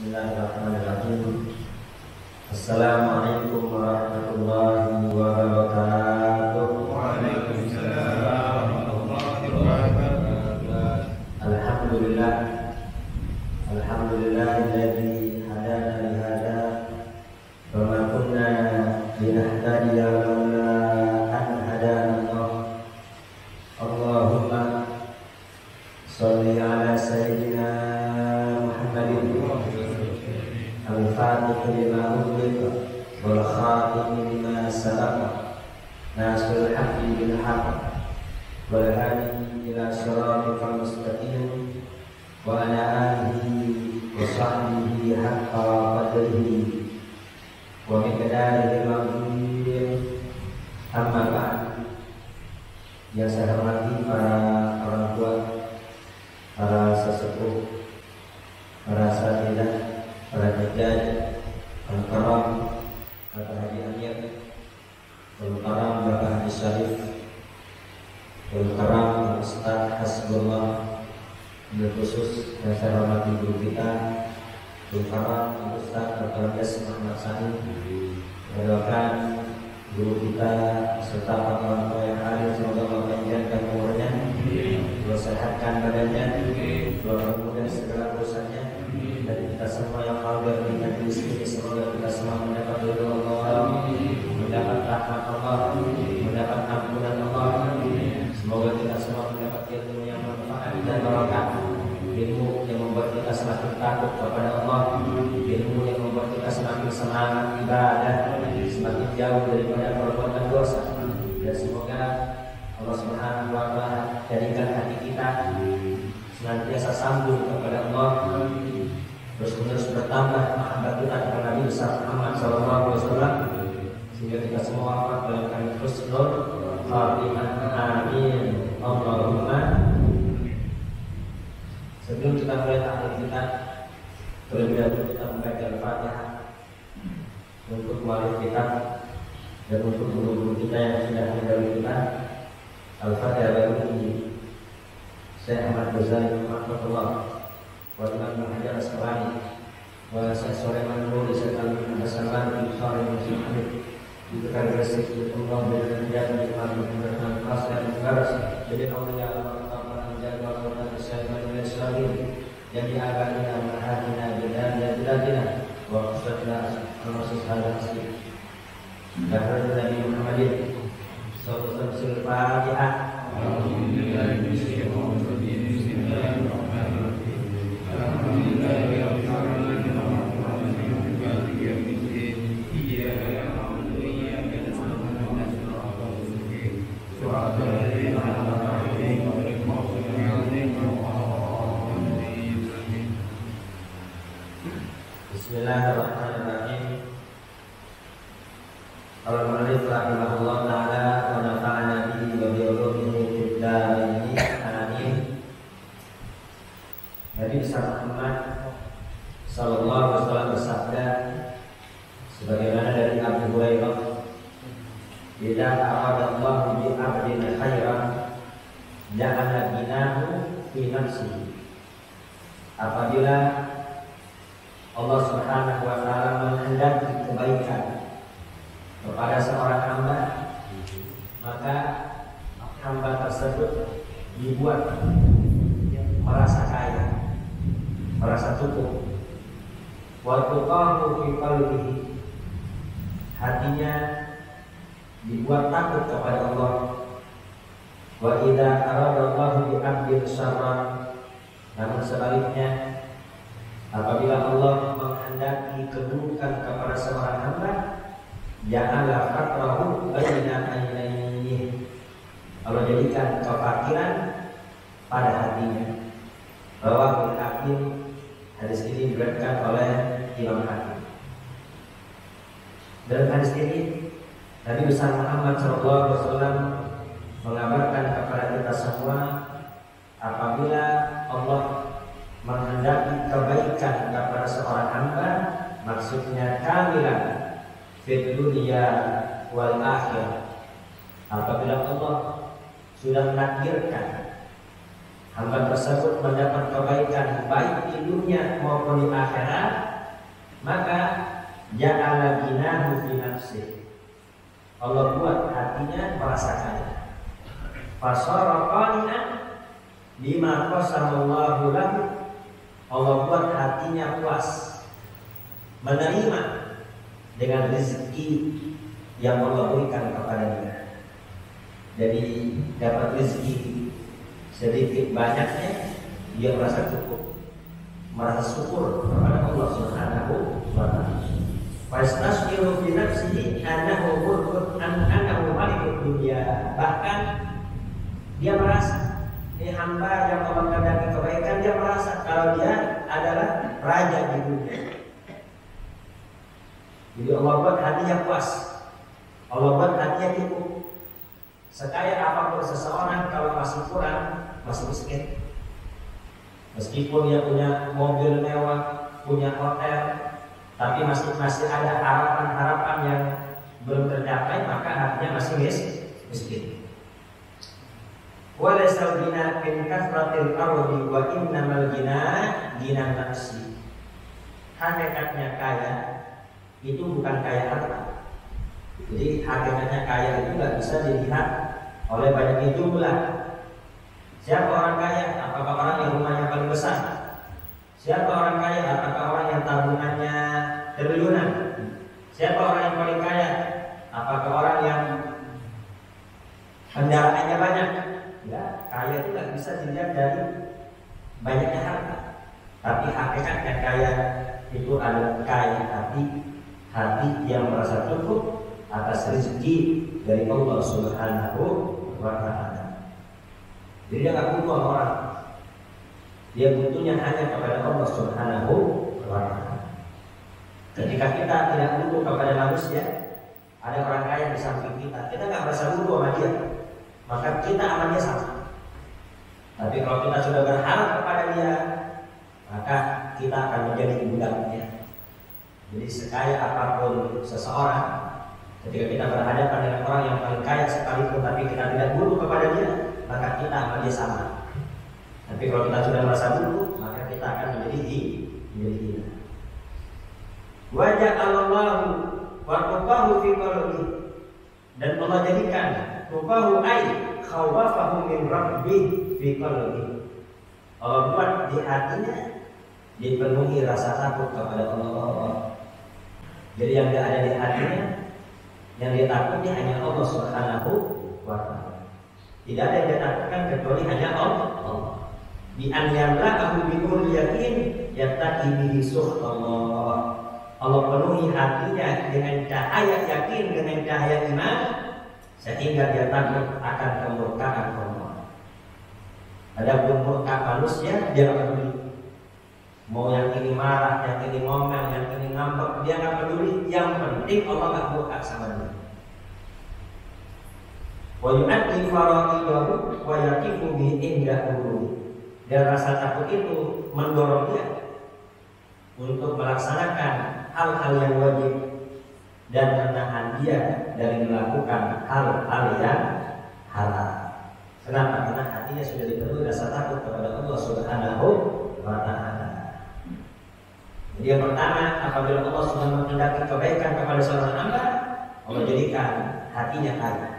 Bismillahirrahmanirrahim. Assalamualaikum warahmatullahi wabarakatuh. Waalaikumsalam warahmatullahi wabarakatuh. Alhamdulillah. Alhamdulillahilladzi hadana li hada wa ma kunna linahtadiya laula an hadana Allah. Allahumma shalli ala sayyidina Muhammadin al-Fatih lima ughliqa wal khatim lima sabaqa nasrul haqqi bil haqq wal hadi ila siratal mustaqim wa ala alihi wa sahbihi haqqa qadrihi wa miqdarihi al-azim. Amma ba'd. Yang saya hormati para orang tua, para sesepuh, para asatidzah, para hajjaj, para karam, para haji amir, para karam, Bapak Haji Syarif, para karam, Ustaz Hasbullah, dan khusus yang saya hormati guru kita, para karam, Ustaz Dr. Des Muhammad Sa'id, mendoakan guru kita serta para orang tua yang hadir, semoga Allah panjangkan umurnya, Allah sehatkan badannya, Allah mudahkan segala urusannya. Dan kita semua yang hadir di majelis ini, semoga kita semua mendapat ridho Allah, mendapat rahmat Allah, mendapat ampunan Allah. Semoga kita semua mendapat ilmu yang manfaat dan barokah, ilmu yang membuat kita semakin takut kepada Allah, ilmu yang membuat kita semakin semangat ibadah, semakin jauh daripada perbuatan dosa. Dan semoga Allah Subhanahu wa Ta'ala jadikan hati kita senantiasa sambung kepada Allah, terus-menerus bertambah mahabbah kita kepada Nabi besar Muhammad SAW, sehingga kita semua wafat dalam keadaan husnul khatimah. Amin. Allahumma. Sebelum kita mulai tahlil kita, terlebih dahulu kita membaca Al-Fatihah untuk mualif kita dan untuk guru-guru kita yang sudah mendahului kita. Al-Fatihah bagi Syekh Ahmad Ghazali rahimahullah, wa Imam Hajar Asqalani, wa Syekh Sulaiman Nuri, Syekh Al-Hasan bin Shalih Al-Utsaimin, diberikan rezeki Allah dan menjaga iman dan kelas dan baras. Jadi Allah Allah menjaga Allah Syekh Al Shalih jadi agama mahadina dan biladina wa qsadna al-rasul al-asli. Dahulu Nabi Muhammadin sallallahu alaihi wasallam. Bismillahirrahmanirrahim. Al-Mu'allif rahimahullah ta'ala wa nafa'ana bihi wa bi ulumihi fid dharain. Amin. Nabi Muhammad sallallahu alaihi wasallam bersabda sebagaimana dari Abu Hurairah, "Idza aradallahu bi 'abdin khairan ja'ala binahu fi nafsihi." Apabila Allah Subhanahu wa Ta'ala menghendaki kebaikan kepada seorang hamba, maka hamba tersebut dibuat merasa kaya, merasa cukup. Wa tuqamu fi qalbihi, hatinya dibuat takut kepada Allah. Wa idza aradallahu bi 'abdin syarran, namun sebaliknya apabila Allah menghendaki keburukan kepada seorang hamba, ja'ala faqrahu baina aynayhi, Allah jadikan kefakiran pada hatinya. Rawahul Hakim, hadis ini diriwayatkan oleh Imam Hakim. Dalam hadis ini Nabi besar Muhammad SAW mengabarkan kepada kita semua, apabila Allah menghendaki kebaikan kepada seorang hamba, maksudnya kamilan fid dunya wal akhirah. Apabila Allah sudah menakdirkan hamba tersebut mendapat kebaikan baik di dunia maupun di akhirat, maka ja'ala ghinahu fi nafsihi. Allah buat hatinya merasa kaya. Fasara qani'an bima qasamallahu lahu. Allah buat hatinya puas, menerima dengan rezeki yang Allah berikan kepadanya. Jadi dapat rezeki sedikit banyaknya dia merasa cukup, merasa syukur kepada Allah Subhanahu wa ta'ala. Fastashiru fi nafsihi annahu mulkun annahu malikud dunya. Bahkan dia merasa ini hamba yang Allah kehendaki kebaikan, dia merasa kalau dia adalah raja di dunia. Jadi Allah buat hatinya puas, Allah buat hatinya cukup. Sekaya apapun seseorang kalau masih kurang, masih miskin. Meskipun dia punya mobil mewah, punya hotel, tapi masih ada harapan-harapan yang belum tercapai, maka hatinya masih miskin. Walasal ghina min kasratil ardi wa innamal ghina nafsi. Hakikatnya kaya itu bukan kaya harta. Jadi hakikatnya kaya itu nggak bisa dilihat oleh banyaknya jumlah. Siapa orang kaya? Apakah orang yang rumahnya paling besar? Siapa orang kaya? Apakah orang yang tabungannya triliunan? Siapa orang yang paling kaya? Apakah orang yang kendaraannya banyak? Ya, kaya itu nggak bisa dilihat dari banyaknya harta. Tapi hakikatnya kaya itu adalah kaya hati yang merasa cukup atas rezeki dari Allah Subhanahu wa ta'ala. Jadi dia nggak butuh orang, dia butuhnya hanya kepada Allah Subhanahu wa ta'ala. Ketika kita tidak butuh kepada manusia, ada orang kaya di samping kita nggak merasa butuh sama dia, maka kita sama dia sama. Tapi kalau kita sudah berharap kepada dia, maka kita akan menjadi budaknya. Jadi sekaya apapun seseorang, ketika kita berhadapan dengan orang yang paling kaya sekalipun, tapi kita tidak butuh kepada dia, maka kita sama dia sama. Tapi kalau kita sudah merasa butuh, maka kita akan menjadi hina. Wajah Allah wa tuqahu fi qalbi. Dan Allah jadikan tuqahu ai khawafahu min rabbi fi qalbi. Allah buat di hatinya dipenuhi rasa takut kepada Allah. Jadi yang ada di hatinya, yang dia takuti hanya Allah Subhanahu wa ta'ala. Tidak ada yang dia takutkan kecuali hanya Allah. Bi an yamla'ahu bi nuril yakin yattaqi bihi Allah. Allah penuhi hatinya dengan cahaya yakin, dengan cahaya iman, sehingga dia takut akan kemurkaan Allah. Adapun murka manusia, dia nggak peduli. Mau yang ini marah, yang ini ngomel, yang ini ngambek, dia nggak peduli. Yang penting Allah nggak murka sama dia. Wa yu'addi fara'idahu wa yaqifu bi indahu. Dan rasa takut itu mendorong dia untuk melaksanakan hal-hal yang wajib dan menahan dia dari melakukan hal-hal yang haram. Kenapa? Karena hatinya sudah dipenuhi rasa takut kepada Allah Subhanahu wa ta'ala. Jadi yang pertama, apabila Allah sudah menghendaki kebaikan kepada seorang hamba, Allah jadikan hatinya kaya.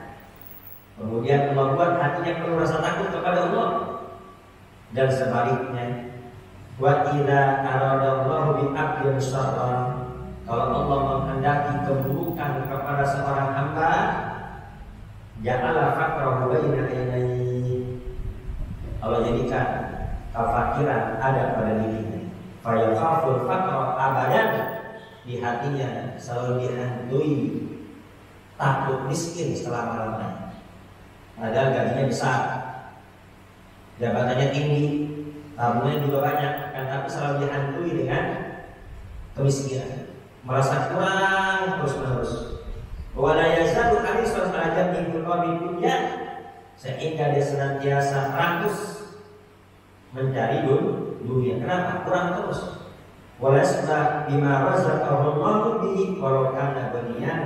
Kemudian Allah buat hatinya penuh rasa takut kepada Allah. Dan sebaliknya, wa idza aradallahu bi 'abdin syarran, kalau Allah menghendaki keburukan kepada seorang hamba, ja'ala faqrahu baina ainaihi. Allah jadikan kefakiran ada pada dirinya. Fa yakhaful faqra abadan, di hatinya selalu dihantui takut miskin selama-lamanya. Padahal gajinya besar, jabatannya tinggi, tabungannya juga banyak, kan, tapi selalu dihantui dengan kemiskinan, merasa kurang terus-menerus. Wala yazadu harisan ala jam'i qawmi dunya, sehingga dia senantiasa rakus mencari dunia. Kenapa? Kurang terus. Walasba bima razaqahu Allahu bihi walau kana ghaniyan,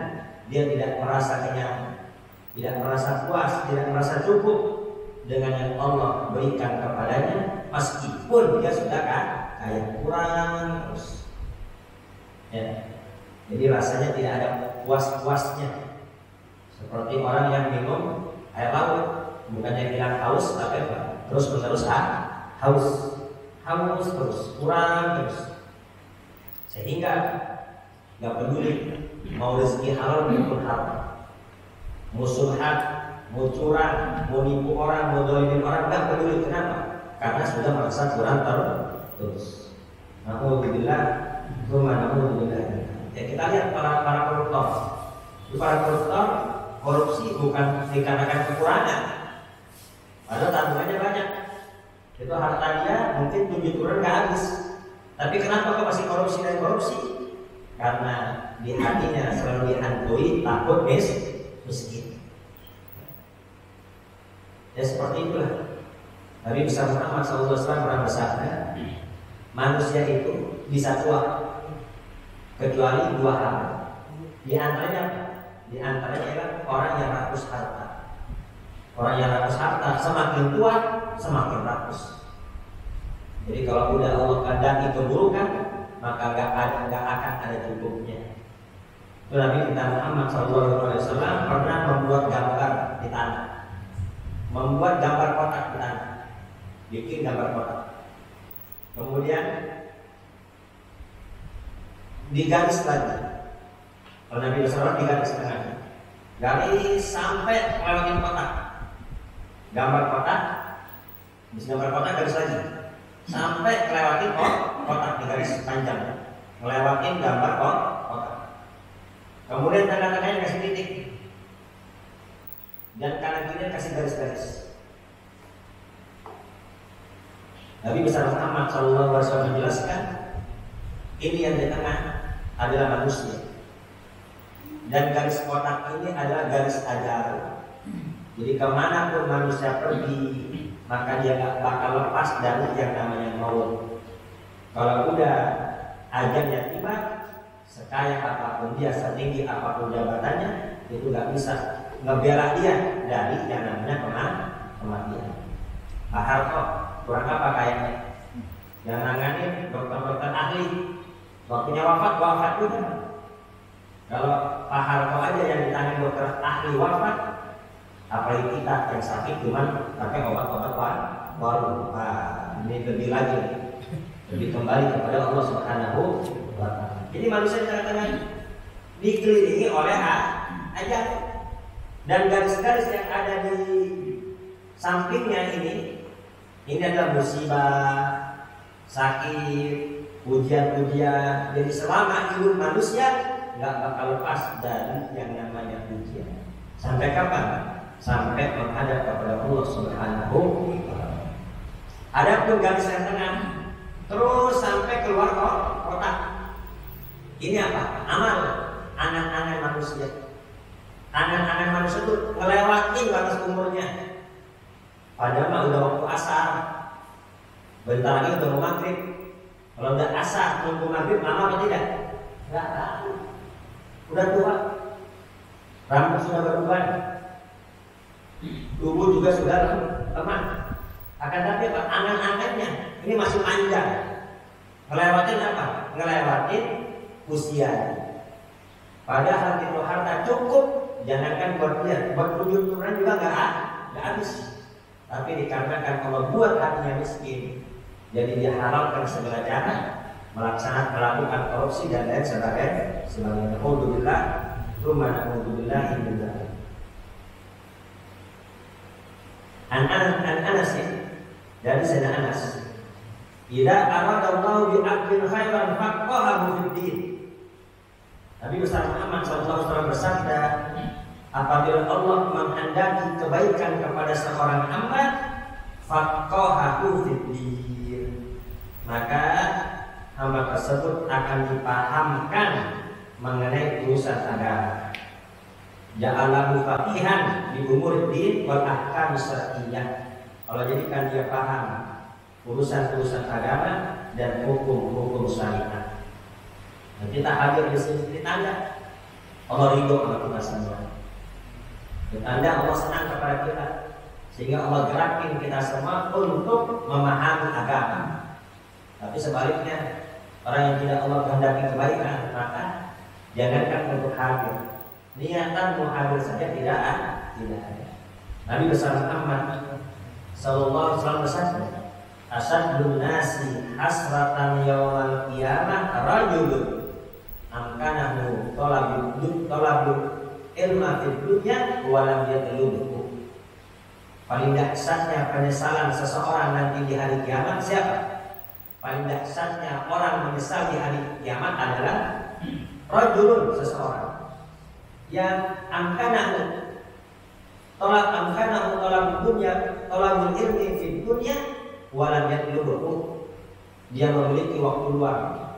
dia tidak merasa kenyang, tidak merasa puas, tidak merasa cukup dengan yang Allah berikan kepadanya, meskipun dia sudah kaya, kurang terus. Ya. Jadi rasanya tidak ada puas-puasnya. Seperti orang yang minum air laut, bukannya hilang haus, tapi terus haus terus, kurang terus, sehingga nggak peduli mau rezeki halal maupun haram, mau surhat, mau curang, mau nipu orang, mau dolimin orang, nggak peduli. Kenapa? Karena sudah merasa kurang terus. Alhamdulillah, ya kita lihat para koruptor. Para koruptor korupsi bukan dikarenakan kekurangan, padahal tabungannya banyak. Itu harta dia mungkin 7 turun nggak habis. Tapi kenapa kok masih korupsi dan korupsi? Karena di hatinya selalu dihantui takut miskin. Ya seperti itulah. Nabi besar Muhammad SAW pernah bersabda, manusia itu bisa tua kecuali 2 hal. Di antaranya ialah orang yang rakus harta. Orang yang rakus harta semakin tua semakin rakus. Jadi kalau udah Allah kehendaki keburukan, maka nggak akan ada cukupnya. Itu Nabi kita Muhammad SAW pernah membuat gambar di tanah, membuat gambar kotak di tanah, bikin gambar kotak. Kemudian digaris lagi. Kalau Nabi SAW digaris tengah, garis sampai lewatin kotak, gambar kotak, habis gambar kotak garis lagi, sampai lewatin kotak di garis panjang, ngelewatin gambar kotak. Kemudian tengah-tengahnya kasih titik, dan kanan kiri kasih garis-garis. Nabi besar Muhammad SAW menjelaskan, ini yang di tengah adalah manusia, dan garis kotak ini adalah garis ajal. Jadi kemanapun manusia pergi, maka dia gak bakal lepas dari yang namanya maut. Kalau udah ajalnya tiba, sekaya apapun dia, setinggi apapun jabatannya, itu gak bisa ngebela dia dari yang namanya kematian. Pak Harto kurang apa kayaknya? Yang nanganin dokter-dokter ahli, waktunya wafat juga. Kalau Pak Harto aja yang ditangani dokter ahli wafat, apalagi kita yang sakit cuman pakai obat-obat baru. Ini lebih lagi, lebih kembali kepada Allah Subhanahu wa Ta'ala. Jadi manusia di tengah-tengah dikelilingi oleh ajal, dan garis-garis yang ada di sampingnya ini adalah musibah, sakit, ujian-ujian. Jadi selama hidup manusia nggak bakal lepas dari yang namanya ujian. Sampai kapan? Sampai menghadap kepada Allah Subhanahu wa Ta'ala. Adapun garis yang tengah terus sampai keluar kotak. Ini apa? Amal anak-anak manusia. Anak-anak manusia itu melewati batas umurnya. Padahal mah udah waktu asar, bentar lagi udah mau maghrib. Kalau udah asar tunggu maghrib lama apa tidak? Enggak tahu. Udah tua, rambut sudah beruban, tubuh juga sudah lemah. Akan tapi apa? Angan-angannya ini masih panjang. Ngelewatin apa? Ngelewatin usia. Padahal itu harta cukup, jangankan buat dia, buat tujuan juga nggak habis. Tapi dikarenakan Allah buat hatinya miskin, jadi dia halalkan segala cara melakukan korupsi dan lain sebagainya. Alhamdulillah, alhamdulillah. Anas dari Sayyidina Anas, idza aradallahu bi 'abdin khairan faqahahu fid din. Nabi besar Muhammad SAW bersabda, apabila Allah menghendaki kebaikan kepada seorang hamba, faqahahu fid din, maka hamba tersebut akan dipahamkan mengenai urusan agama. Ja'alahu faqihan bi umur din wal ahkam syar'iyyah. Kalau jadikan dia paham urusan-urusan agama dan hukum-hukum syariat. Nah, kita hadir di sini tanda Allah ridho sama kita semua. Tanda Allah senang kepada kita, sehingga Allah gerakin kita semua untuk memahami agama. Tapi sebaliknya, orang yang tidak Allah kehendaki kebaikan, maka Jangankan untuk hadir, niatan mau hadir saja tidak ada. Nabi besar Muhammad sallallahu alaihi wasallam bersabda, "Asyadun nasi hasratan yaumal qiyamah rajulun amkanahu talabul ilma fid dunya wa lam yatlubhu." Paling dahsyatnya penyesalan seseorang nanti di hari kiamat siapa? Paling dahsyatnya orang menyesal di hari kiamat adalah rajulun, seseorang yang amkanahu talabul ilmi fid dunya wa lam yatlubhu. Dia memiliki waktu luang,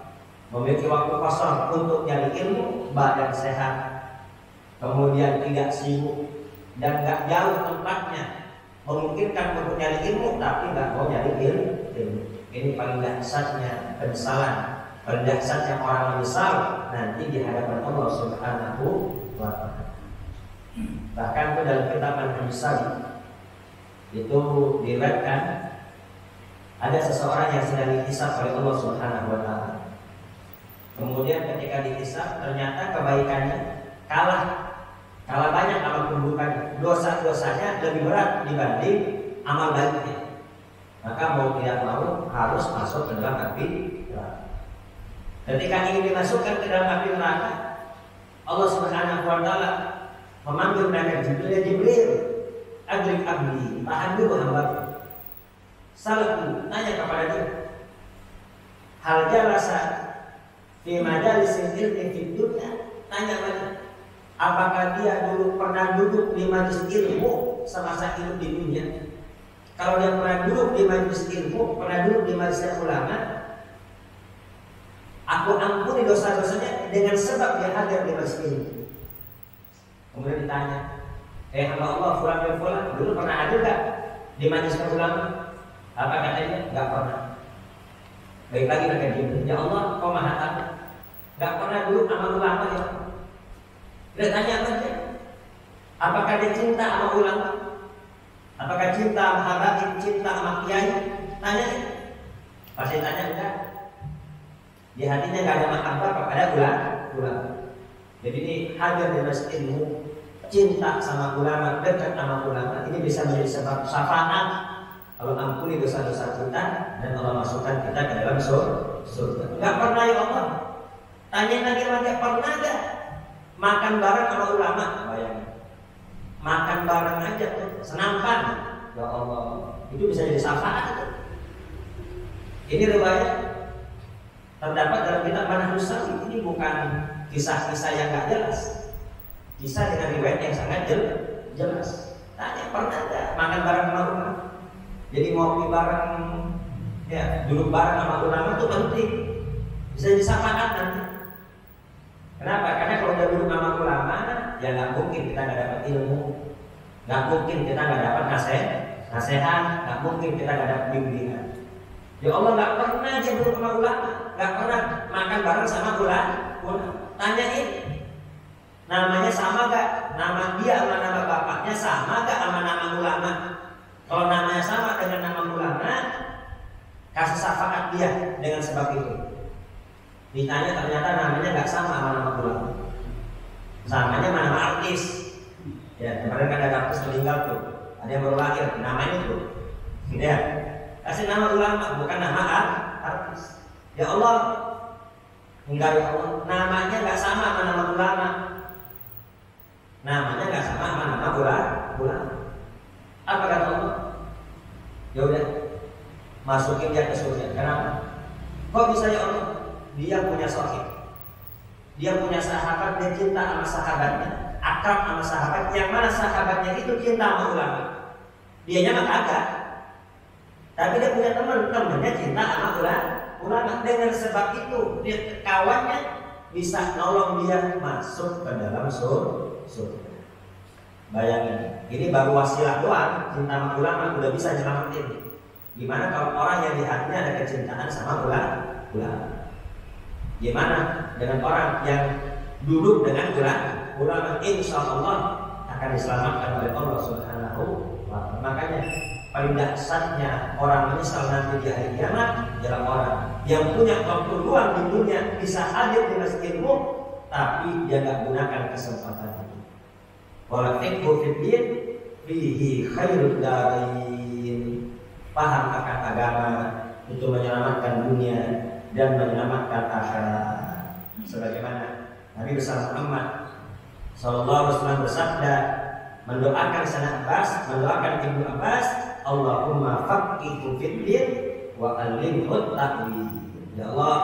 memiliki waktu kosong untuk nyari ilmu, badan sehat, kemudian tidak sibuk dan gak jauh tempatnya, memungkinkan untuk nyari ilmu tapi gak mau nyari ilmu. Ini paling dahsyatnya penyesalan, paling dahsyatnya orang menyesal nanti di hadapan Allah Subhanahu wa ta'ala. Bahkan itu dalam kitab Al-Misal itu diriwayatkan ada seseorang yang sedang dihisab oleh Allah Subhanahu wa ta'ala. Kemudian ketika dihisab ternyata kebaikannya kalah banyak amal keburukannya, dosa-dosanya lebih berat dibanding amal baiknya. Maka mau tidak mau harus masuk ke dalam api neraka. Ketika ingin dimasukkan ke dalam api neraka, Allah Subhanahu wa ta'ala memanggil malaikat Jibril, "Adrik abdi, tahan dulu hambaku." Salku, tanya kepada dia, "Hal jalasa fi majalisil ilmi fid dunya?" Tanya lagi, apakah dia dulu pernah duduk di majelis ilmu semasa hidup di dunia? Kalau dia pernah duduk di majelis ilmu, pernah duduk di majelis ulama, aku ampuni dosa-dosanya dengan sebab dia hadir di majelis ilmu. Kemudian ditanya, hamba Allah fulan bin fulan dulu pernah hadir gak di majelis ulama? Apa katanya? Gak pernah. Baik lagi mereka Jibril, "Ya Allah, kau maha tahu, gak pernah dulu amal ulama ya." Dia tanya lagi, apakah dia cinta sama ulama? Apakah cinta sama habaib, cinta sama kiai? Tanya. Pasti tanya enggak. Di hatinya enggak ada mahabbah kepada ulama. Jadi ini hadir di masjid ilmu, cinta sama ulama, dekat sama ulama, ini bisa menjadi sebab syafaat Allah ampuni dosa-dosa kita dan Allah masukkan kita ke dalam surga. Enggak pernah ya Allah. Tanya lagi pernah enggak makan bareng sama ulama? Bayangin. Makan bareng aja tuh, senampan. Ya Allah, itu bisa jadi syafaat. Ini riwayat terdapat dalam kitab Manhajus Shalih. Ini bukan kisah-kisah yang enggak jelas. Kisah dengan riwayat yang sangat jelas. Tanya pernah enggak makan bareng sama ulama? Jadi ngopi bareng, ya duduk bareng sama ulama itu penting. Bisa jadi syafaat nanti. Kenapa? Karena kalau udah duduk sama ulama, ya nggak mungkin kita nggak dapat ilmu, nggak mungkin kita nggak dapat nasihat, nggak mungkin kita nggak dapat bimbingan. Ya Allah, nggak pernah dia duduk sama ulama, nggak pernah makan bareng sama ulama. Tanyain, namanya sama gak? Nama dia sama nama bapaknya sama gak sama nama ulama? Kalau namanya sama dengan nama ulama, kasih syafaat dia dengan sebab itu. Ditanya ternyata namanya nggak sama nama ulama. Samanya nama artis. Ya, kemarin kan ada artis meninggal tuh. Ada yang baru lahir, namanya tuh. Ya, kasih nama ulama bukan nama artis. Ya Allah, enggak ya Allah, namanya nggak sama sama nama ulama. Namanya nggak sama sama nama ulama. Apa kata Allah? Ya udah, masukin dia ke surga. Kenapa? Kok bisa ya Allah? Dia punya sahib, dia punya sahabat, dia cinta sama sahabatnya, akrab sama sahabat. Yang mana sahabatnya itu cinta sama ulama, dianya mah kagak. Tapi dia punya teman-temannya cinta sama ulama. Dengan sebab itu dia kawannya bisa nolong dia masuk ke dalam surga. Bayangin, ini baru wasilah doang, cinta sama ulama udah bisa nyelamatin. Gimana kalau orang yang di hatinya ada kecintaan sama ulama? Gimana dengan orang yang duduk dengan ulama? Insya Allah akan diselamatkan oleh Allah Subhanahu wa ta'ala. Makanya paling dahsyatnya orang menyesal nanti di hari kiamat adalah orang yang punya waktu luang di dunia, bisa hadir di masjid ilmu, tapi dia nggak gunakan kesempatan itu. Wala fiqhu fid din fihi khairud darain. Paham akan agama itu menyelamatkan dunia dan menyelamatkan akhirat. Sebagaimana Nabi besar Muhammad sallallahu alaihi wasallam bersabda, mendoakan Sayyidina Abbas, mendoakan Ibu Abbas, Allahumma faqihhu fid din wa 'allimhu ta'wil. Ya Allah,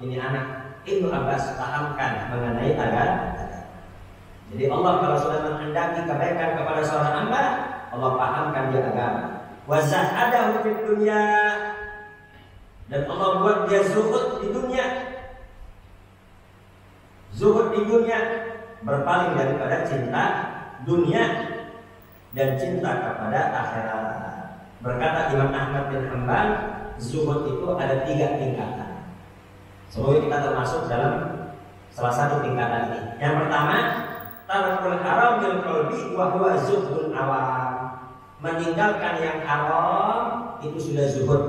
ini anak Ibu Abbas pahamkan mengenai agama. Jadi Allah kalau sudah menghendaki kebaikan kepada seorang hamba, Allah pahamkan dia agama. Wa zahadahu fid dunya, dan Allah buat dia zuhud di dunia. Zuhud di dunia, berpaling daripada cinta dunia dan cinta kepada akhirat. Berkata Imam Ahmad bin Hanbal, zuhud itu ada 3 tingkatan. Semoga kita termasuk dalam salah satu tingkatan ini. Yang pertama, tarkul haram bil qalbi wa huwa zuhdul awam. Meninggalkan yang haram itu sudah zuhud.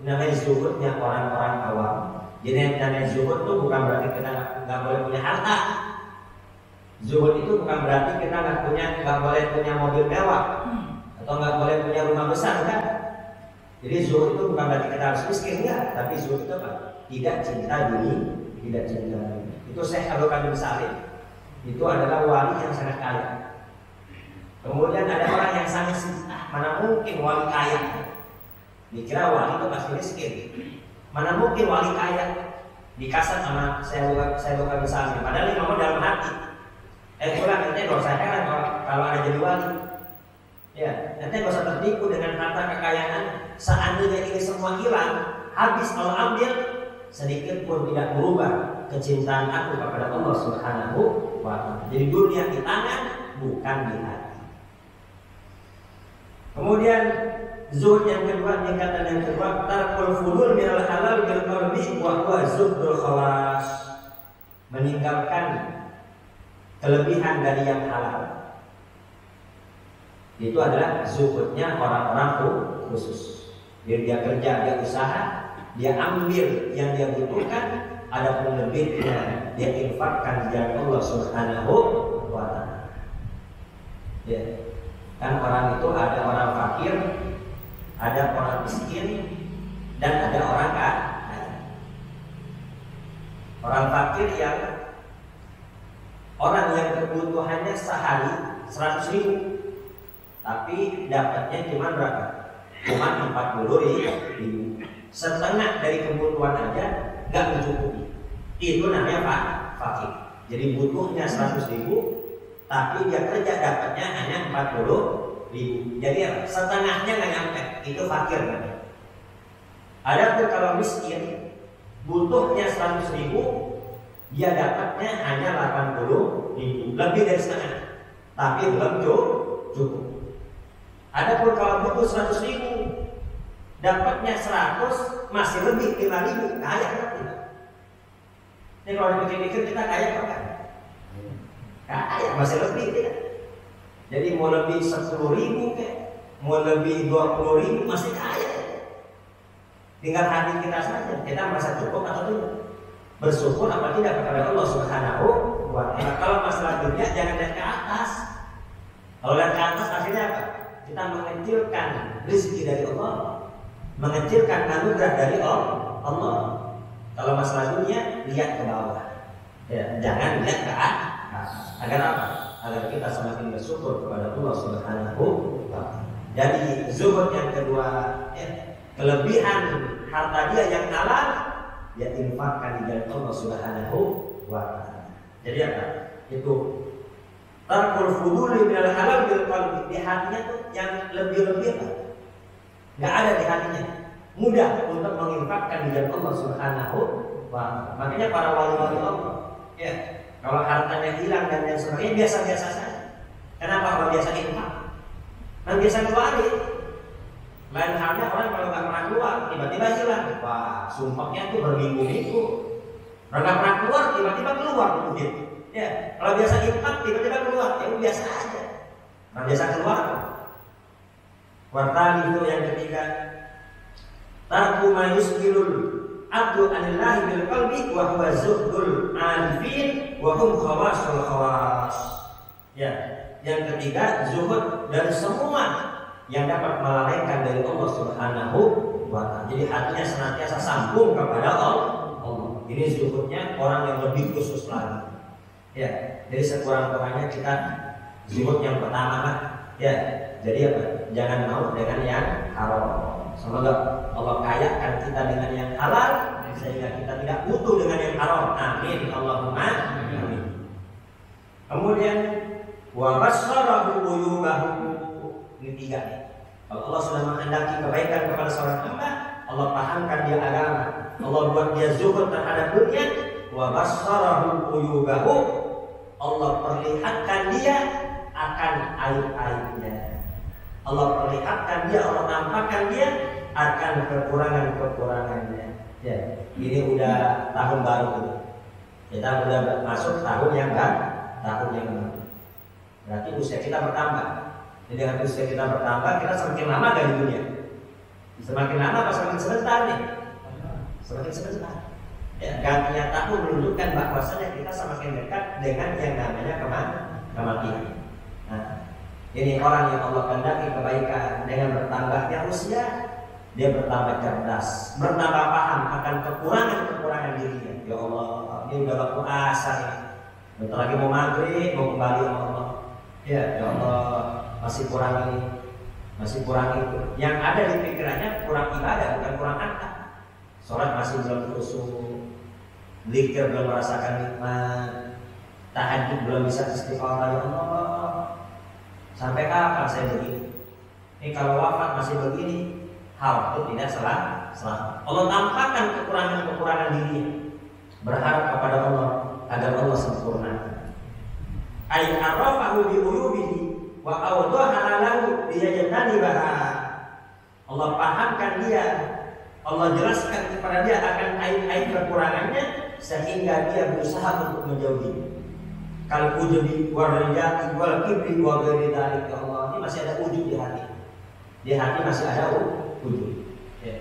Namanya zuhudnya orang-orang awam. Jadi namanya zuhud itu bukan berarti kita nggak boleh punya harta. Zuhud itu bukan berarti kita nggak boleh punya mobil mewah atau nggak boleh punya rumah besar, kan? Jadi zuhud itu bukan berarti kita harus miskin, enggak. Tapi zuhud itu apa? Tidak cinta dunia, tidak cinta dunia. Itu Syekh Abdul Qadir Salim. Itu adalah wali yang sangat kaya. Kemudian ada orang yang sangat mana mungkin wali kaya? Dikira wali itu pasti miskin. Mana mungkin wali kaya? Dikasat sama saya bukan misalnya. Padahal ini ngomong dalam hati. Pulang nanti gak usah heran kalau ada jadi wali. Ya, nanti gak usah tertipu dengan harta kekayaan. Seandainya ini semua hilang, habis Allah ambil, sedikit pun tidak berubah kecintaan aku kepada Allah Subhanahu wa ta'ala. Jadi dunia di tangan, bukan di hati. Kemudian zuhud yang kedua, tingkatan yang kedua, tarkul fudul minal halal bil qalbi wa huwa zuhdul khawas. Meninggalkan kelebihan dari yang halal. Itu adalah zuhudnya orang-orang khusus. Jadi dia kerja, dia usaha, dia ambil yang dia butuhkan, ada pun lebihnya dia infakkan di jalan Allah Subhanahu wa ta'ala. Ya. Kan orang itu ada orang fakir, ada orang miskin, dan ada orang kaya. Orang fakir yang orang yang kebutuhannya sehari 100.000, tapi dapatnya cuma berapa? Cuma 40.000. Setengah dari kebutuhan aja nggak mencukupi. Itu namanya fakir. Jadi butuhnya 100.000, tapi dia kerja dapatnya hanya 40.000. Jadi setengahnya nggak nyampe. Itu fakir namanya. Adapun kalau miskin, butuhnya 100.000, dia dapatnya hanya 80.000, lebih dari setengah, tapi belum cukup. Adapun kalau butuh 100.000, dapatnya 100, masih lebih 5.000, kaya kan tidak? Ini kalau dipikir-pikir kita kaya apa? Kaya, masih lebih tidak? Jadi mau lebih 10.000 kayak, mau lebih 20.000 masih kaya. Tinggal hati kita saja, kita merasa cukup atau tidak. Bersyukur apa tidak kepada Allah Subhanahu wa ta'ala. Kalau masalah dunia jangan lihat ke atas. Kalau lihat ke atas akhirnya apa? Kita mengecilkan rezeki dari Allah, mengecilkan anugerah dari Allah. Kalau masalah dunia lihat ke bawah. Ya, jangan lihat ke atas. Agar apa? Agar kita semakin bersyukur kepada Allah Subhanahu wa ta'ala. Jadi zuhud yang kedua, ya, kelebihan harta dia yang halal, dia infakkan di jalan Allah Subhanahu wa ta'ala. Jadi apa? Itu tarkul fuduli minal halal bil qalbi. Di hatinya tuh yang lebih-lebih apa? Enggak ada di hatinya. Mudah untuk menginfakkan di jalan Allah Subhanahu wa ta'ala. Makanya para wali-wali Allah, ya, kalau hartanya hilang dan yang sebagainya biasa-biasa saja. Kenapa kalau biasa infak? Kan biasa keluarin. Lain halnya orang kalau nggak pernah keluar tiba-tiba hilang, wah sumpahnya tuh berminggu-minggu. Orang nggak pernah keluar tiba-tiba keluar duit. Ya, kalau biasa infak tiba-tiba keluar, ya biasa aja. Kalau biasa keluar. Wartali itu yang ketiga, tarku ma yuskilul abdu anillahi bil qalbi wa huwa zuhdul arifin wa hum khawasul khawas. Ya, yang ketiga zuhud dari semua yang dapat melalaikan dari Allah Subhanahu wa ta'ala. Jadi hatinya senantiasa sambung kepada Allah. Ini zuhudnya orang yang lebih khusus lagi. Ya, jadi sekurang-kurangnya kita zuhud yang pertama, ya. Jadi apa? Jangan mau dengan yang haram. Semoga Allah kayakan kita dengan yang halal sehingga kita tidak butuh dengan yang haram. Amin. Allahumma amin. Kemudian wa basyarahu uyubahu. Ini tiga nih. Kalau Allah sudah menghendaki kebaikan kepada seorang hamba, Allah pahamkan dia agama. Allah buat dia zuhud terhadap dunia. Wa basyarahu uyubahu. Allah perlihatkan dia akan aib-aibnya. Allah perlihatkan dia, Allah nampakkan dia akan kekurangan-kekurangannya. Ya, ini udah tahun baru. Kita udah masuk tahun yang baru. Berarti usia kita bertambah. Jadi dengan usia kita bertambah, kita semakin lama dari dunia. Semakin lama apa semakin sebentar nih? Semakin sebentar. Ya, gantinya tahun menunjukkan bahwasanya kita semakin dekat dengan yang namanya kematian. Nah, ini orang yang Allah kehendaki kebaikan dengan bertambahnya usia, dia bertambah cerdas, bertambah paham akan kekurangan dirinya. Ya Allah, ini udah waktu asar ini. Bentar lagi mau maghrib, mau kembali sama Allah. Ya Allah, masih kurang ini, masih kurang itu. Yang ada di pikirannya kurang ibadah, bukan kurang akal. Sholat masih belum khusyuk, zikir belum merasakan nikmat, tahajud belum bisa istiqomah. Ya Allah, sampai kapan saya begini? Ini kalau wafat masih begini, hal itu tidak salah. Allah tampakkan kekurangan dirinya, berharap kepada Allah agar Allah sempurna. Ay arrafahu bi uyubihi wa awdaha lahu liyajtanibaha. Allah pahamkan dia, Allah jelaskan kepada dia akan aib-aib kekurangannya sehingga dia berusaha untuk menjauhi. Kal ujubi waridati wal kibri wa ghairi dzalik. Ya Allah, ini masih ada ujub di hati. Di hati masih ada ujub. Ya.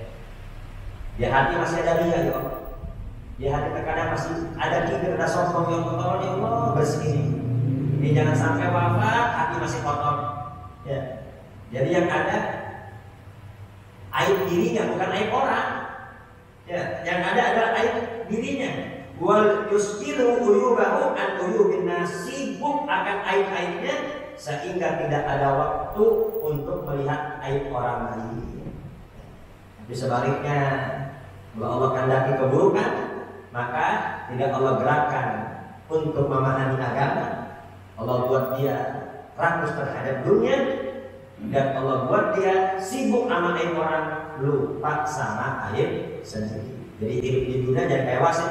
Di hati masih ada riya, ya Allah. Di hati terkadang masih ada kibir, ada sombong yang kotor. Ya Allah, bersih. Ini jangan sampai wafat hati masih kotor. Ya. Jadi yang ada aib dirinya, bukan aib orang. Ya, yang ada adalah aib dirinya. Wal yuskilu uyubahu an uyubin nas, sibuk akan aib-aibnya sehingga tidak ada waktu untuk melihat aib orang lain. Tapi sebaliknya, kalau Allah kehendaki keburukan, maka tidak Allah gerakkan untuk memahami agama. Allah buat dia rakus terhadap dunia, dan Allah buat dia sibuk sama aib orang, lupa sama aib sendiri. Jadi hidup di dunia jangan kayak wasit.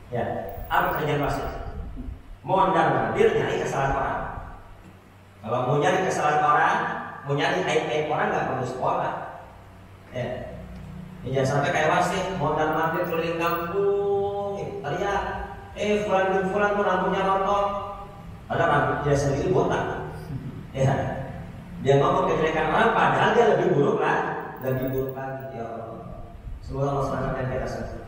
Ya, apa kerjaan wasit? Mondar-mandir nyari kesalahan orang. Kalau mau nyari kesalahan orang, mau nyari aib-aib orang, nggak perlu sekolah. Ya, jangan sampai kayak wasit mondar-mandir keliling kampung, teriak, fulan bin fulan tuh rambutnya rontok, padahal rambut dia sendiri botak. Ya, dia ngomong kejelekan orang, padahal dia lebih buruk lagi. Ya Allah, semoga Allah selamatkan kita semua.